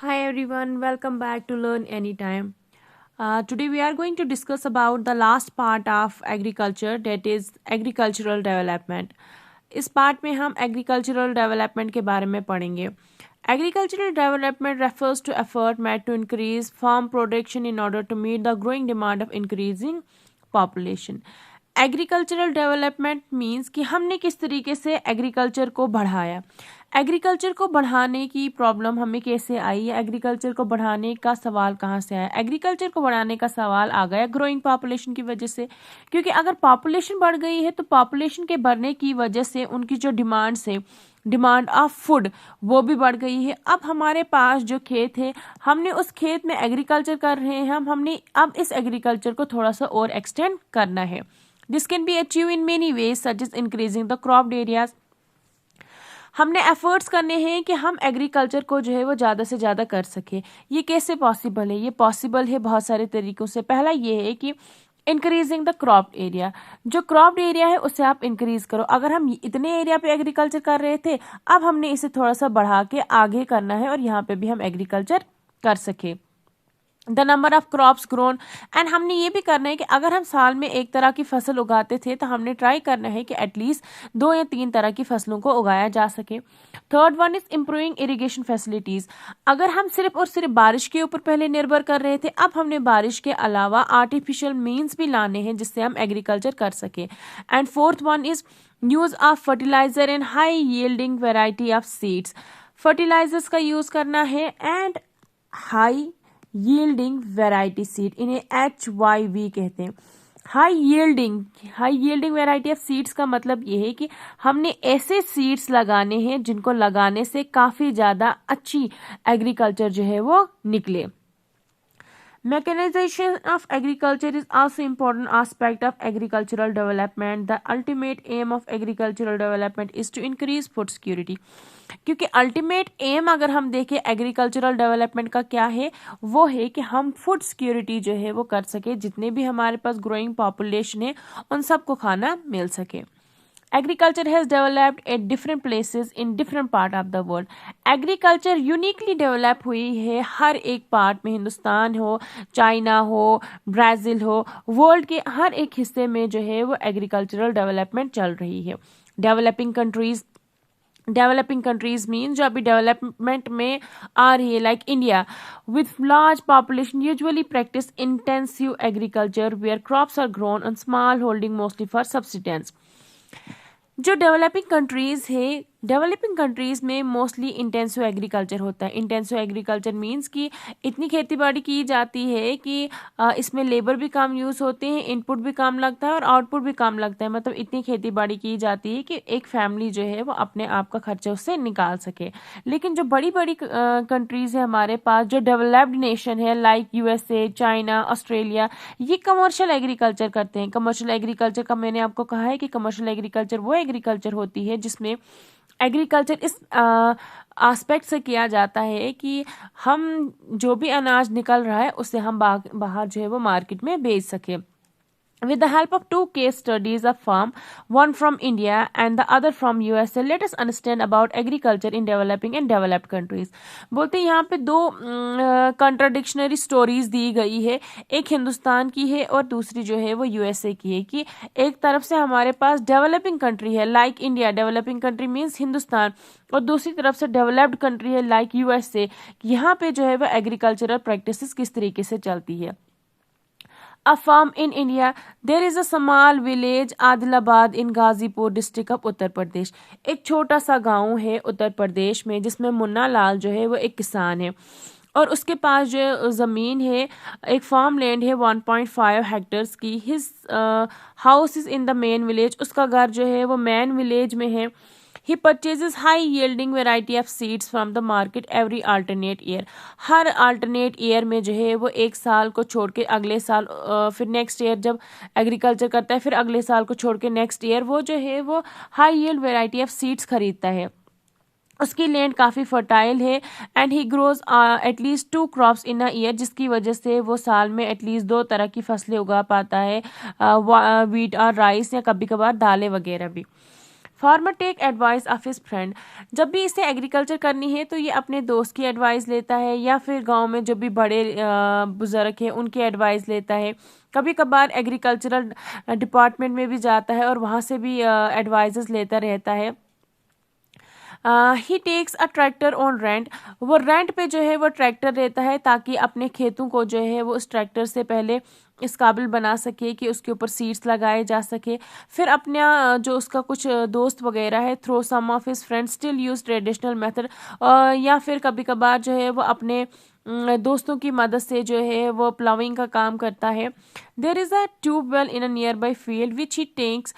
Hi everyone, welcome back to Learn Anytime. Today we are going to discuss about the last part of agriculture, that is agricultural development. इस part में हम agricultural development के बारे में पढ़ेंगे. Agricultural development refers to effort made to increase farm production in order to meet the growing demand of increasing population. Agricultural development means कि हमने किस तरीके से एग्रीकल्चर को बढ़ाया. एग्रीकल्चर को बढ़ाने की प्रॉब्लम हमें कैसे आई, एग्रीकल्चर को बढ़ाने का सवाल कहाँ से आया. एग्रीकल्चर को बढ़ाने का सवाल आ गया ग्रोइंग पॉपुलेशन की वजह से, क्योंकि अगर पॉपुलेशन बढ़ गई है तो पॉपुलेशन के बढ़ने की वजह से उनकी जो डिमांड्स है, डिमांड ऑफ फूड, वो भी बढ़ गई है. अब हमारे पास जो खेत है, हमने उस खेत में एग्रीकल्चर कर रहे हैं, हमने अब इस एग्रीकल्चर को थोड़ा सा और एक्सटेंड करना है. This can be achieve in many ways such is increasing the cropped areas. हमने एफर्ट्स करने हैं कि हम एग्रीकल्चर को जो है वो ज़्यादा से ज़्यादा कर सके. ये कैसे पॉसिबल है? ये पॉसिबल है बहुत सारे तरीकों से. पहला ये है कि इंक्रीजिंग द क्रॉप्ड एरिया. जो क्रॉप्ड एरिया है उसे आप इंक्रीज करो. अगर हम इतने एरिया पे एग्रीकल्चर कर रहे थे, अब हमने इसे थोड़ा सा बढ़ा के आगे करना है और यहाँ पे भी हम एग्रीकल्चर कर सके. The number of crops grown, and हमने ये भी करना है कि अगर हम साल में एक तरह की फसल उगाते थे तो हमने ट्राई करना है कि एटलीस्ट 2 या 3 तरह की फसलों को उगाया जा सके. Third one is improving irrigation facilities. अगर हम सिर्फ और सिर्फ बारिश के ऊपर पहले निर्भर कर रहे थे, अब हमने बारिश के अलावा आर्टिफिशियल मीन्स भी लाने हैं जिससे हम एग्रीकल्चर कर सके. And fourth one is use of fertiliser and high yielding variety of seeds. Fertilisers का यूज करना है and high yielding variety seed, इन्हें HYV कहते हैं. High yielding variety of seeds का मतलब ये है कि हमने ऐसे सीड्स लगाने हैं जिनको लगाने से काफ़ी ज़्यादा अच्छी एग्रीकल्चर जो है वो निकले. Mechanization of agriculture is also important aspect of agricultural development. The ultimate aim of agricultural development is to increase food security. क्योंकि अल्टीमेट एम अगर हम देखें एग्रीकल्चरल डेवलपमेंट का क्या है, वो है कि हम फूड सिक्योरिटी जो है वो कर सके. जितने भी हमारे पास ग्रोइंग पॉपुलेशन है उन सबको खाना मिल सके. Agriculture has developed at different places in different part of the world. Agriculture uniquely develop हुई है हर एक पार्ट में. हिंदुस्तान हो, चाइना हो, ब्राज़ील हो, वर्ल्ड के हर एक हिस्से में जो है वो एग्रीकल्चरल डेवलपमेंट चल रही है. डेवलपिंग कंट्रीज मीन जो अभी डेवलपमेंट में आ रही है, like India with large population usually practice intensive agriculture where crops are grown on small holding mostly for subsistence. जो डेवलपिंग कंट्रीज में मोस्टली इंटेंसिव एग्रीकल्चर होता है. इंटेंसिव एग्रीकल्चर मींस कि इतनी खेतीबाड़ी की जाती है कि इसमें लेबर भी कम यूज़ होते हैं, इनपुट भी कम लगता है और आउटपुट भी कम लगता है. मतलब इतनी खेतीबाड़ी की जाती है कि एक फैमिली जो है वो अपने आप का खर्चा उससे निकाल सके. लेकिन जो बड़ी बड़ी कंट्रीज है हमारे पास, जो डेवलप्ड नेशन है लाइक USA, चाइना, ऑस्ट्रेलिया, ये कमर्शियल एग्रीकल्चर करते हैं. कमर्शियल एग्रीकल्चर का मैंने आपको कहा है कि कमर्शियल एग्रीकल्चर वो एग्रीकल्चर होती है जिसमें एग्रीकल्चर इस एस्पेक्ट से किया जाता है कि हम जो भी अनाज निकल रहा है उसे हम बाहर जो है वो मार्केट में बेच सके. With the help of 2 case studies of farm, one from India and the other from USA, let us understand about agriculture in developing and developed countries. बोलते हैं यहाँ पे 2 कंट्राडिक्शनरी स्टोरीज दी गई है. एक हिंदुस्तान की है और दूसरी जो है वो USA की है. कि एक तरफ से हमारे पास डेवलपिंग कंट्री है like India, developing country means Hindustan, और दूसरी तरफ से डेवलप्ड कंट्री है लाइक USA. यहाँ पे जो है वो एग्रीकल्चरल प्रैक्टिसेस किस तरीके से चलती है. A farm in India. There is a small village Adilabad in Ghazipur district of Uttar Pradesh. एक छोटा सा गांव है उत्तर प्रदेश में जिसमें मुन्ना लाल जो है वो एक किसान है और उसके पास जो ज़मीन है, एक फार्म लैंड है 1.5 हेक्टर्स की. His house is in the main village. उसका घर जो है वो मेन विलेज में है. He purchases high yielding variety of seeds from the market every alternate year. Her alternate year में जो है वो एक साल को छोड़ के अगले साल, फिर नेक्स्ट ईयर जब एग्रीकल्चर करता है फिर अगले साल को छोड़ के नेक्स्ट ईयर वो जो है वो high yield variety of seeds खरीदता है. उसकी लैंड काफ़ी फर्टाइल है and he grows at least 2 crops in a year, जिसकी वजह से वो साल में एटलीस्ट 2 तरह की फसलें उगा पाता है, वीट और राइस या कभी कभार दालें वगैरह भी. Farmer take advice of his friend. जब भी इसे एग्रीकल्चर करनी है तो ये अपने दोस्त की एडवाइस लेता है या फिर गांव में जो भी बड़े बुजुर्ग हैं उनकी एडवाइस लेता है। कभी कभार एग्रीकल्चरल डिपार्टमेंट में भी जाता है और वहाँ से भी एडवाइजेस लेता रहता है। He takes a tractor on rent. वो रेंट पे जो है वो ट्रैक्टर लेता है ताकि अपने खेतों को जो है वो उस ट्रैक्टर से पहले इस काबिल बना सके कि उसके ऊपर सीड्स लगाए जा सके। फिर अपना जो उसका कुछ दोस्त वगैरह है, throw some of his friends still use traditional method, या फिर कभी कभार जो है वो अपने दोस्तों की मदद से जो है वो प्लाविंग का काम करता है। There is a tubewell in a nearby field which he takes.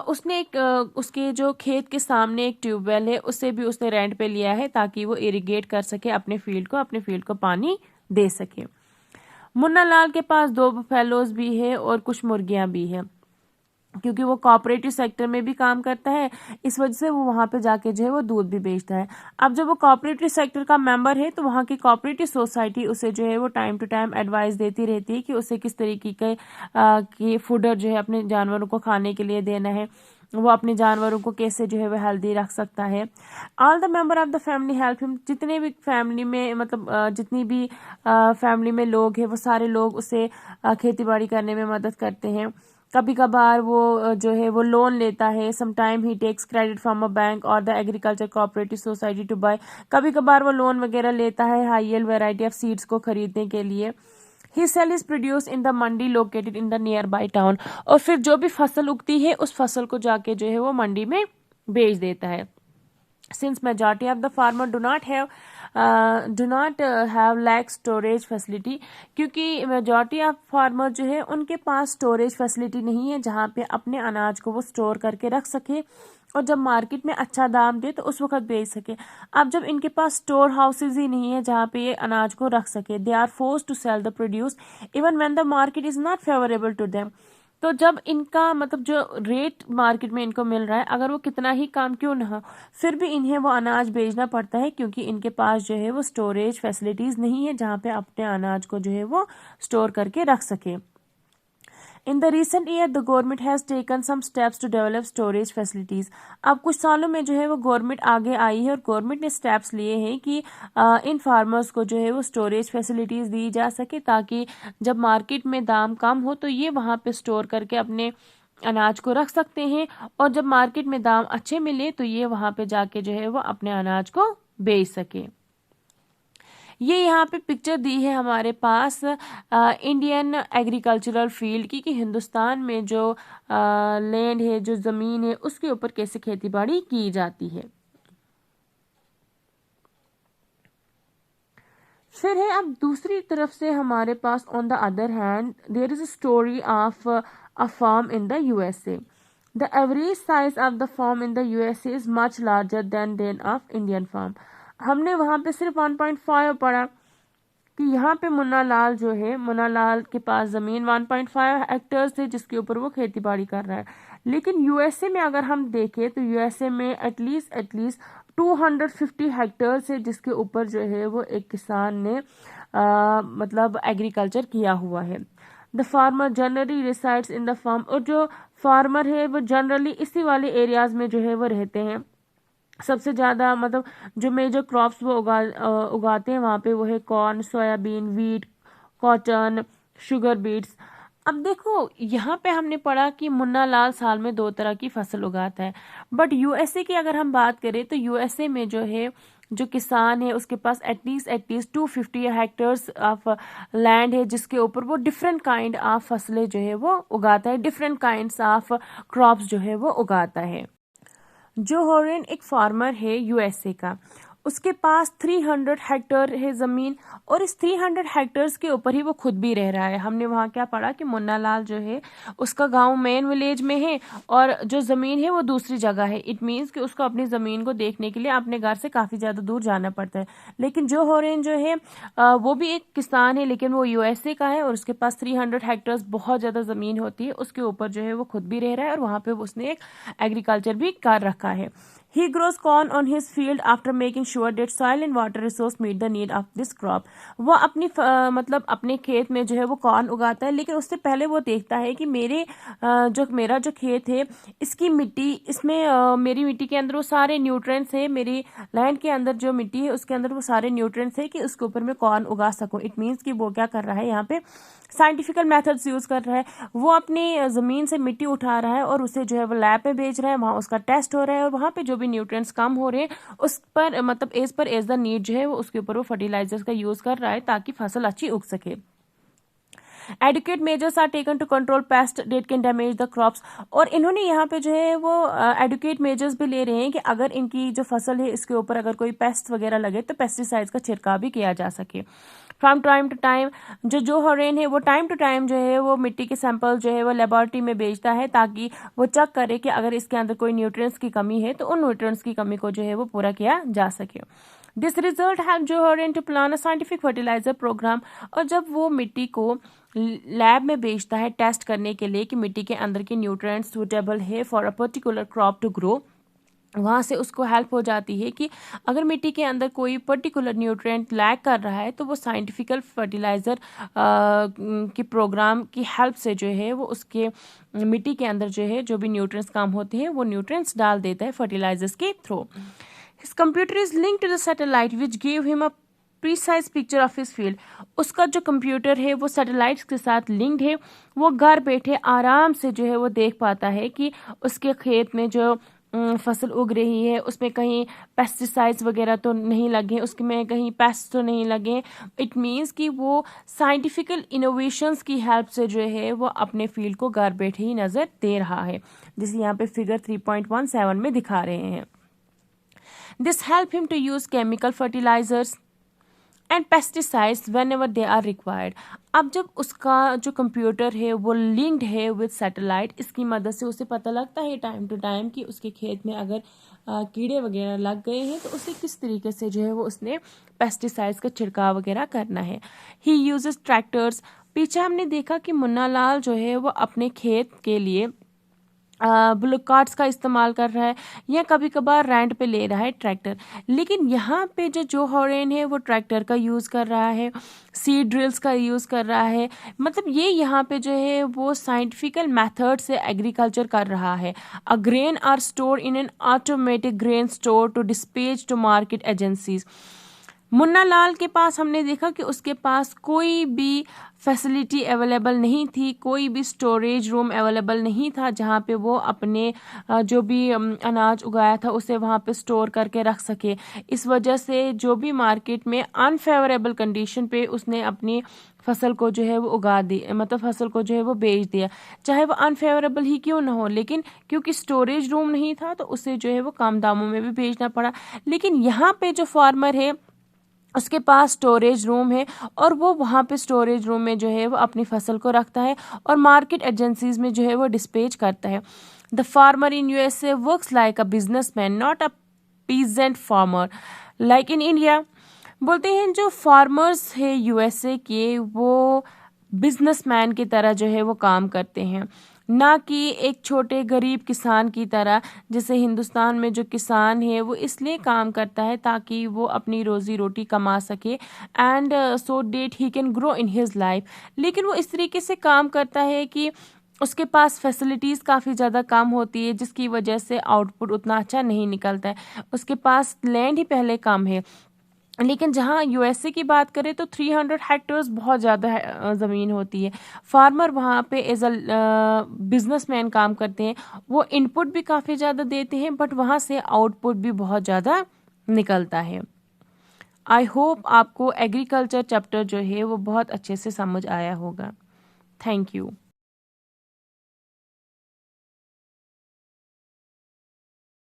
उसने एक उसके जो खेत के सामने एक ट्यूबवेल है, उसे भी उसने रेंट पे लिया है ताकि वो इरिगेट कर सके अपने फील्ड को पानी दे सके। मुन्ना लाल के पास 2 बफेलोज भी है और कुछ मुर्गियां भी है। क्योंकि वो कोऑपरेटिव सेक्टर में भी काम करता है, इस वजह से वो वहाँ पे जाके जो है वो दूध भी बेचता है। अब जब वो कोऑपरेटिव सेक्टर का मेंबर है तो वहाँ की कोऑपरेटिव सोसाइटी उसे जो है वो टाइम टू टाइम एडवाइस देती रहती है कि उसे किस तरीके के की फूडर जो है अपने जानवरों को खाने के लिए देना है, वो अपने जानवरों को कैसे जो है वो हेल्दी रख सकता है। All the member of the family help him. जितने भी फैमिली में मतलब जितनी भी फैमिली में लोग हैं वो सारे लोग उसे खेती बाड़ी करने में मदद करते हैं। कभी कभार वो जो है वो लोन लेता है। Sometime he takes credit from a bank और the agriculture cooperative society to buy. कभी कभार वो लोन वगैरह लेता है high yield variety of seeds को खरीदने के लिए। He sell is produce in the mandi located in the nearby town. और फिर जो भी फसल उगती है उस फसल को जाके जो है वो मंडी में बेच देता है। Since majority of the farmer do not have lack storage facility, क्योंकि majority of farmer जो है उनके पास storage facility नहीं है जहाँ पे अपने अनाज को वो स्टोर करके रख सके और जब मार्केट में अच्छा दाम दे तो उस वक्त बेच सके। अब जब इनके पास स्टोर हाउसेज ही नहीं है जहाँ पे ये अनाज को रख सके, they are force to sell the produce even when the market is not favourable to them. तो जब इनका मतलब जो रेट मार्केट में इनको मिल रहा है, अगर वो कितना ही कम क्यों ना हो, फिर भी इन्हें वो अनाज बेचना पड़ता है क्योंकि इनके पास जो है वो स्टोरेज फैसिलिटीज नहीं है जहाँ पे अपने अनाज को जो है वो स्टोर करके रख सके। In the recent year the government has taken some steps to develop storage facilities. अब कुछ सालों में जो है वो गवर्नमेंट आगे आई है और गवर्नमेंट ने स्टेप्स लिए हैं कि इन फार्मर्स को जो है वो स्टोरेज फैसिलिटीज दी जा सके ताकि जब मार्केट में दाम कम हो तो ये वहाँ पे स्टोर करके अपने अनाज को रख सकते हैं और जब मार्केट में दाम अच्छे मिले तो ये वहाँ पे जाके जो है वो अपने अनाज को बेच सके। ये यहाँ पे पिक्चर दी है हमारे पास इंडियन एग्रीकल्चरल फील्ड की कि हिंदुस्तान में जो लैंड है, जो ज़मीन है, उसके ऊपर कैसे खेती बाड़ी की जाती है। फिर है अब दूसरी तरफ से हमारे पास on the other hand there is a story of a farm in the USA. The average size of the farm in the USA is much larger than of Indian farm. हमने वहाँ पे सिर्फ 1.5 पढ़ा कि यहाँ पे मुन्ना लाल जो है, मुन्ना लाल के पास ज़मीन 1.5 हेक्टेयर्स है जिसके ऊपर वो खेती बाड़ी कर रहा है। लेकिन यूएसए में अगर हम देखें तो यूएसए में एटलीस्ट 250 हेक्टेयर्स है जिसके ऊपर जो है वो एक किसान ने मतलब एग्रीकल्चर किया हुआ है। The farmer generally resides in the farm. और जो फार्मर है वो जनरली इसी वाले एरियाज में जो है वो रहते हैं। सबसे ज़्यादा मतलब जो मेजर क्रॉप्स वो उगाते हैं वहाँ पे वो है corn, soybean, wheat, cotton, sugar beets. अब देखो यहाँ पे हमने पढ़ा कि मुन्ना लाल साल में 2 तरह की फसल उगाता है, बट यूएसए की अगर हम बात करें तो यूएसए में जो है जो किसान है उसके पास एटलीस्ट 250 हेक्टेयर्स ऑफ लैंड है जिसके ऊपर वो डिफरेंट काइंड ऑफ फसलें जो है वो उगाता है, डिफरेंट काइंड्स ऑफ क्रॉप्स जो है वो उगाता है। जो हॉरेन एक फार्मर है यूएसए का, उसके पास 300 हेक्टेयर है ज़मीन और इस 300 हेक्टेयर्स के ऊपर ही वो खुद भी रह रहा है। हमने वहाँ क्या पढ़ा कि मुन्ना लाल जो है उसका गांव मेन विलेज में है और जो ज़मीन है वो दूसरी जगह है। इट मीन्स कि उसको अपनी ज़मीन को देखने के लिए अपने घर से काफ़ी ज़्यादा दूर जाना पड़ता है। लेकिन जो हॉरेन जो है वो भी एक किसान है लेकिन वो यूएसए का है और उसके पास 300 हेक्टेयर्स बहुत ज़्यादा ज़मीन होती है, उसके ऊपर जो है वो खुद भी रह रहा है और वहाँ पर उसने एक एग्रीकल्चर भी कर रखा है। He grows corn on his field after making sure that soil and water resource meet the need of this crop. वो अपनी मतलब अपने खेत में जो है वो कॉर्न उगाता है, लेकिन उससे पहले वो देखता है कि मेरा जो खेत है इसकी मिट्टी, इसमें मेरी मिट्टी के अंदर वो सारे न्यूट्रिएंट्स है, मेरी लैंड के अंदर जो मिट्टी है उसके अंदर वो सारे न्यूट्रिएंट्स है कि उसके ऊपर मैं कॉर्न उगा सकूं. इट मीन्स कि वो क्या कर रहा है, यहाँ पे साइंटिफिकल मेथड्स यूज कर रहा है. वो अपनी जमीन से मिट्टी उठा रहा है और उसे जो है वो लैब में भेज रहा है, वहाँ उसका टेस्ट हो रहा है और वहाँ पे जो भी न्यूट्रिएंट्स कम हो रहे हैं उस पर मतलब एज द नीड जो है वो उसके ऊपर वो फर्टिलाइजर्स का यूज कर रहा है ताकि फसल अच्छी उग सके. Adequate measures are taken to control pest that can damage the crops. और इन्होंने यहाँ पे जो है वो एडुकेट मेजर्स भी ले रहे हैं कि अगर इनकी जो फसल है इसके ऊपर अगर कोई पेस्ट वगैरह लगे तो पेस्टिसाइड्स का छिड़काव भी किया जा सके. फ्रॉम टाइम टू टाइम जो हॉरेन है वो टाइम टू टाइम जो है वो मिट्टी के सैंपल जो है वो लेबोरेटरी में भेजता है ताकि वो चेक करे कि अगर इसके अंदर कोई न्यूट्रिएंट्स की कमी है तो उन न्यूट्रिएंट्स की कमी को जो है वो पूरा किया जा सके. दिस रिजल्ट हेल्प जो हॉरेन to plan a scientific fertilizer programme. और जब वो मिट्टी को लैब में भेजता है टेस्ट करने के लिए कि मिट्टी के अंदर के न्यूट्रिएंट्स सूटेबल है for a particular crop to grow, वहाँ से उसको हेल्प हो जाती है कि अगर मिट्टी के अंदर कोई पर्टिकुलर न्यूट्रिएंट लैक कर रहा है तो वो साइंटिफिकल फर्टिलाइज़र के प्रोग्राम की हेल्प से जो है वो उसके मिट्टी के अंदर जो है जो भी न्यूट्रिएंट्स कम होते हैं वो न्यूट्रिएंट्स डाल देता है फर्टिलाइजर्स के through. His computer is linked to the satellite which give him a precise picture of his field. उसका जो कंप्यूटर है वो सैटेलाइट्स के साथ लिंक्ड है. वो घर बैठे आराम से जो है वो देख पाता है कि उसके खेत में जो फसल उग रही है उसमें कहीं पेस्टिसाइड्स वगैरह तो नहीं लगे, उसमें कहीं पेस्ट तो नहीं लगे. इट मीन्स कि वो साइंटिफिकल इनोवेशंस की हेल्प से जो है वो अपने फील्ड को घर बैठे ही नज़र दे रहा है, जिसे यहाँ पे फिगर 3.17 में दिखा रहे हैं. This help him to use chemical fertilizers and pesticides whenever they are required. अब जब उसका जो कंप्यूटर है वो लिंक्ड है विद सैटेलाइट, इसकी मदद से उसे पता लगता है टाइम टू टाइम कि उसके खेत में अगर कीड़े वगैरह लग गए हैं तो उसे किस तरीके से जो है वो उसने पेस्टिसाइड्स का छिड़काव वगैरह करना है. He uses tractors. पीछे हमने देखा कि मुन्ना लाल जो है वो अपने खेत के लिए बुलक कार्ट्स का इस्तेमाल कर रहा है या कभी कभार रेंट पे ले रहा है ट्रैक्टर. लेकिन यहाँ पे जो हॉरेन है वो ट्रैक्टर का यूज़ कर रहा है, सीड ड्रिल्स का यूज़ कर रहा है. मतलब ये यहाँ पे जो है वो साइंटिफिकल मेथड से एग्रीकल्चर कर रहा है. A grain are store in an automatic grain store to dispatch to market agencies. Munna Lal के पास हमने देखा कि उसके पास कोई भी फैसिलिटी अवेलेबल नहीं थी, कोई भी स्टोरेज रूम अवेलेबल नहीं था जहाँ पे वो अपने जो भी अनाज उगाया था उसे वहाँ पे स्टोर करके रख सके. इस वजह से जो भी मार्केट में अनफेवरेबल कंडीशन पे उसने अपनी फसल को जो है वो उगा दी, मतलब फसल को जो है वो बेच दिया, चाहे वो अनफेवरेबल ही क्यों ना हो. लेकिन क्योंकि स्टोरेज रूम नहीं था तो उसे जो है वो कम दामों में भी बेचना पड़ा. लेकिन यहाँ पे जो फार्मर है उसके पास स्टोरेज रूम है और वो वहाँ पे स्टोरेज रूम में जो है वो अपनी फसल को रखता है और मार्केट एजेंसीज में जो है वो डिस्पैच करता है. The farmer in USA works like a businessman not a peasant farmer like in India. बोलते हैं जो फार्मर्स है यूएसए के वो बिजनेसमैन की तरह जो है वो काम करते हैं, ना कि एक छोटे गरीब किसान की तरह. जैसे हिंदुस्तान में जो किसान है वो इसलिए काम करता है ताकि वो अपनी रोजी रोटी कमा सके and so that he can grow in his life. लेकिन वो इस तरीके से काम करता है कि उसके पास फैसिलिटीज़ काफ़ी ज़्यादा कम होती है जिसकी वजह से आउटपुट उतना अच्छा नहीं निकलता है. उसके पास लैंड ही पहले कम है. लेकिन जहाँ यूएसए की बात करें तो 300 हेक्टर्स बहुत ज़्यादा ज़मीन होती है. फार्मर वहाँ पे एज अ बिजनेसमैन काम करते हैं. वो इनपुट भी काफ़ी ज़्यादा देते हैं बट वहाँ से आउटपुट भी बहुत ज़्यादा निकलता है. आई होप आपको एग्रीकल्चर चैप्टर जो है वो बहुत अच्छे से समझ आया होगा. Thank you.